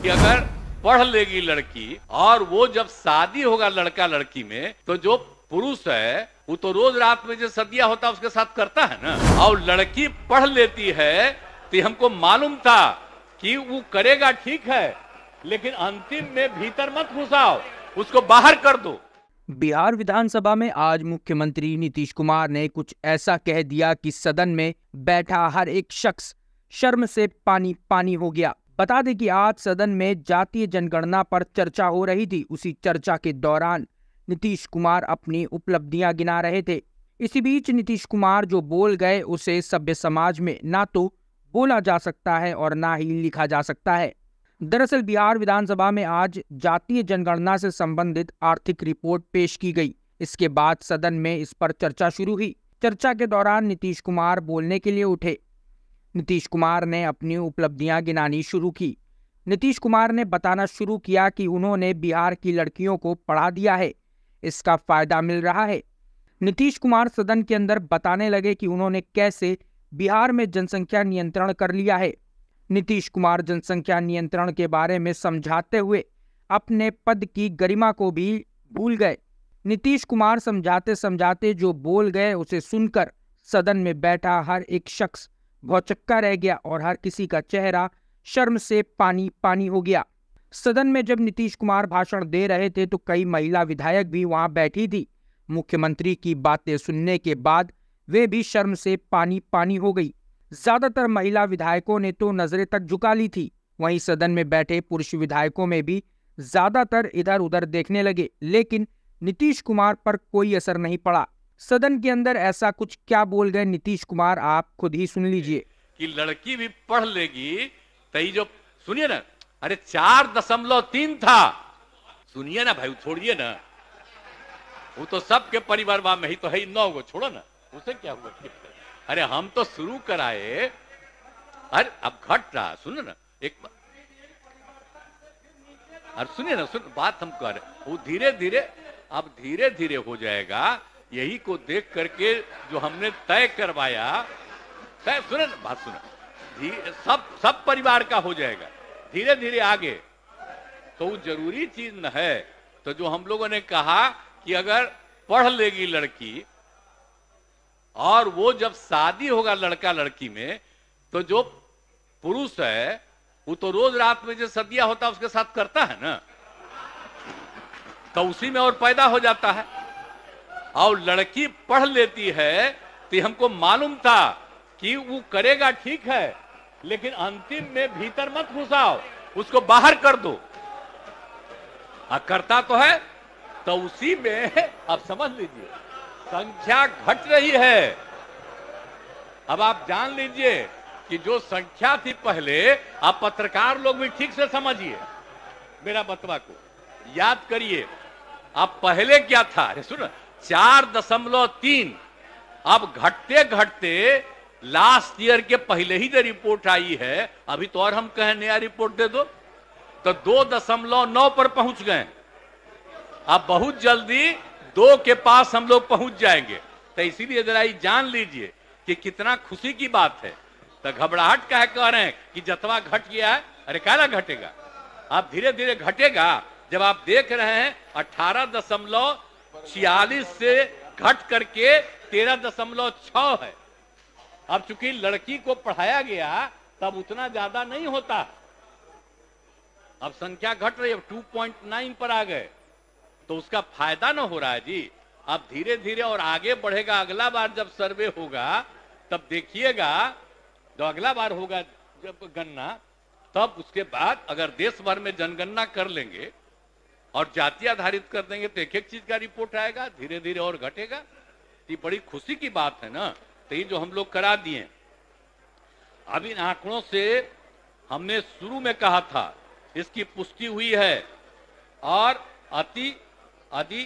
कि अगर पढ़ लेगी लड़की और वो जब शादी होगा लड़का लड़की में, तो जो पुरुष है वो तो रोज रात में जो सदिया होता है उसके साथ करता है ना। और लड़की पढ़ लेती है तो हमको मालूम था कि वो करेगा, ठीक है, लेकिन अंतिम में भीतर मत घुसाओ, उसको बाहर कर दो। बिहार विधानसभा में आज मुख्यमंत्री नीतीश कुमार ने कुछ ऐसा कह दिया कि सदन में बैठा हर एक शख्स शर्म से पानी पानी हो गया। बता दें कि आज सदन में जातीय जनगणना पर चर्चा हो रही थी। उसी चर्चा के दौरान नीतीश कुमार अपनी उपलब्धियां गिना रहे थे। इसी बीच नीतीश कुमार जो बोल गए उसे सभ्य समाज में ना तो बोला जा सकता है और ना ही लिखा जा सकता है। दरअसल बिहार विधानसभा में आज जातीय जनगणना से संबंधित आर्थिक रिपोर्ट पेश की गई। इसके बाद सदन में इस पर चर्चा शुरू हुई। चर्चा के दौरान नीतीश कुमार बोलने के लिए उठे। नीतीश कुमार ने अपनी उपलब्धियां गिनानी शुरू की। नीतीश कुमार ने बताना शुरू किया कि उन्होंने बिहार की लड़कियों को पढ़ा दिया है, इसका फायदा मिल रहा है। नीतीश कुमार सदन के अंदर बताने लगे कि उन्होंने कैसे बिहार में जनसंख्या नियंत्रण कर लिया है। नीतीश कुमार जनसंख्या नियंत्रण के बारे में समझाते हुए अपने पद की गरिमा को भी भूल गए। नीतीश कुमार समझाते समझाते जो बोल गए उसे सुनकर सदन में बैठा हर एक शख्स भौचक्का रह गया और हर किसी का चेहरा शर्म से पानी पानी हो गया। सदन में जब नीतीश कुमार भाषण दे रहे थे तो कई महिला विधायक भी वहां बैठी थी। मुख्यमंत्री की बातें सुनने के बाद वे भी शर्म से पानी पानी हो गई। ज्यादातर महिला विधायकों ने तो नजरें तक झुका ली थी। वहीं सदन में बैठे पुरुष विधायकों में भी ज्यादातर इधर उधर देखने लगे, लेकिन नीतीश कुमार पर कोई असर नहीं पड़ा। सदन के अंदर ऐसा कुछ क्या बोल गए नीतीश कुमार, आप खुद ही सुन लीजिए। कि लड़की भी पढ़ लेगी तो ये जो सुनिए ना, अरे 4.3 था, सुनिए ना भाई, छोड़िए ना, वो तो सबके परिवार में ही तो है 9 गो, छोड़ो ना, उसे क्या हुआ। अरे हम तो शुरू कराए, अरे अब घट रहा, सुनो ना एक बार, अरे सुनिए ना, सुन बात हम कर, वो धीरे धीरे अब धीरे धीरे हो जाएगा। यही को देख करके जो हमने तय करवाया, तय सुने ना, बात सुनो, सब परिवार का हो जाएगा धीरे धीरे आगे। तो वो जरूरी चीज न है। तो जो हम लोगों ने कहा कि अगर पढ़ लेगी लड़की और वो जब शादी होगा लड़का लड़की में, तो जो पुरुष है वो तो रोज रात में जो सदिया होता है उसके साथ करता है ना, तो उसी में और पैदा हो जाता है। और लड़की पढ़ लेती है तो हमको मालूम था कि वो करेगा, ठीक है, लेकिन अंतिम में भीतर मत घुसाओ, उसको बाहर कर दो। करता तो है, तो उसी में आप समझ लीजिए संख्या घट रही है। अब आप जान लीजिए कि जो संख्या थी पहले, आप पत्रकार लोग भी ठीक से समझिए मेरा बतवा को, याद करिए। अब पहले क्या था, अरे सुनो, 4.3, अब घटते घटते लास्ट ईयर के पहले ही जो रिपोर्ट आई है, अभी तो और हम कहें नया रिपोर्ट दे दो, तो 2.9 पर पहुंच गए। अब बहुत जल्दी 2 के पास हम लोग पहुंच जाएंगे। तो इसीलिए जरा ये जान लीजिए कि कितना खुशी की बात है। तो घबराहट का है, कह रहे हैं कि जतवा घट गया है, अरे काला घटेगा, अब धीरे धीरे घटेगा। जब आप देख रहे हैं 18.46 से घट करके 13.6 है। अब चूंकि लड़की को पढ़ाया गया तब उतना ज्यादा नहीं होता, अब संख्या घट रही है, 2.9 पर आ गए, तो उसका फायदा ना हो रहा है जी। अब धीरे धीरे और आगे बढ़ेगा। अगला बार जब सर्वे होगा तब देखिएगा, जो अगला बार होगा जब गणना, तब उसके बाद अगर देश भर में जनगणना कर लेंगे और जाति आधारित कर देंगे तो एक एक चीज का रिपोर्ट आएगा, धीरे धीरे और घटेगा। ये बड़ी खुशी की बात है ना। तो ये जो हम लोग करा दिए, अब इन आंकड़ों से हमने शुरू में कहा था, इसकी पुष्टि हुई है। और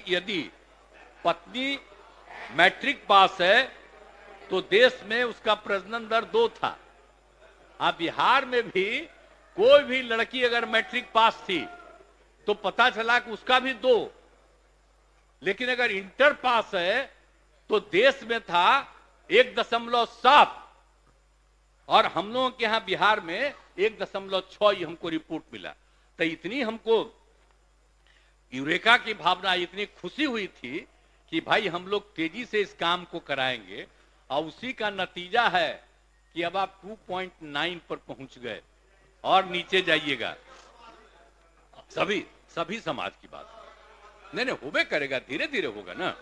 यदि पत्नी मैट्रिक पास है तो देश में उसका प्रजनन दर 2 था। अब बिहार में भी कोई भी लड़की अगर मैट्रिक पास थी तो पता चला कि उसका भी 2, लेकिन अगर इंटर पास है तो देश में था 1.7, और हम लोगों के यहां बिहार में 1.6 हमको रिपोर्ट मिला। तो इतनी हमको यूरेका की भावना, इतनी खुशी हुई थी कि भाई हम लोग तेजी से इस काम को कराएंगे, और उसी का नतीजा है कि अब आप 2.9 पर पहुंच गए। और नीचे जाइएगा, सभी समाज की बात नहीं होबे करेगा, धीरे धीरे होगा ना।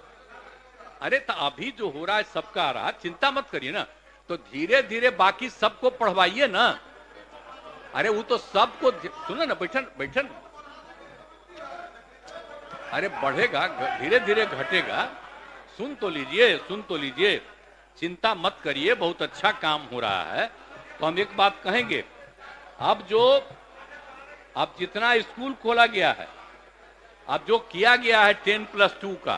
अरे तो अभी जो हो रहा है सबका आ रहा, चिंता मत करिए ना, तो धीरे धीरे बाकी सबको पढ़वाइए ना। अरे वो तो सबको सुनो ना, बैठन अरे बढ़ेगा, धीरे धीरे घटेगा। सुन तो लीजिए, चिंता मत करिए, बहुत अच्छा काम हो रहा है। तो हम एक बात कहेंगे, अब जितना स्कूल खोला गया है, अब जो किया गया है 10+2 का,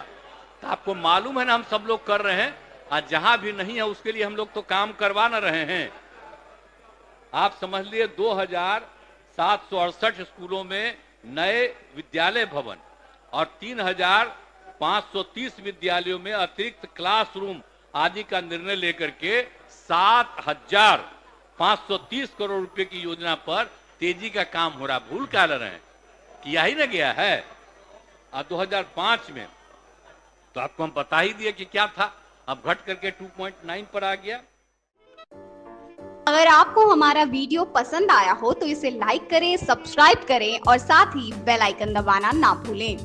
तो आपको मालूम है ना, हम सब लोग कर रहे हैं। आज जहां भी नहीं है उसके लिए हम लोग तो काम करवा न रहे हैं। आप समझ लिए 2768 स्कूलों में नए विद्यालय भवन और 3530 विद्यालयों में अतिरिक्त क्लासरूम आदि का निर्णय लेकर के 7530 करोड़ रुपए की योजना पर तेजी का काम हो रहा। भूल क्या ले रहे हैं, किया ही ना गया है। 2005 में तो आपको हम बता ही दिए कि क्या था, अब घट करके 2.9 पर आ गया। अगर आपको हमारा वीडियो पसंद आया हो तो इसे लाइक करें, सब्सक्राइब करें और साथ ही बेल आइकन दबाना ना भूलें।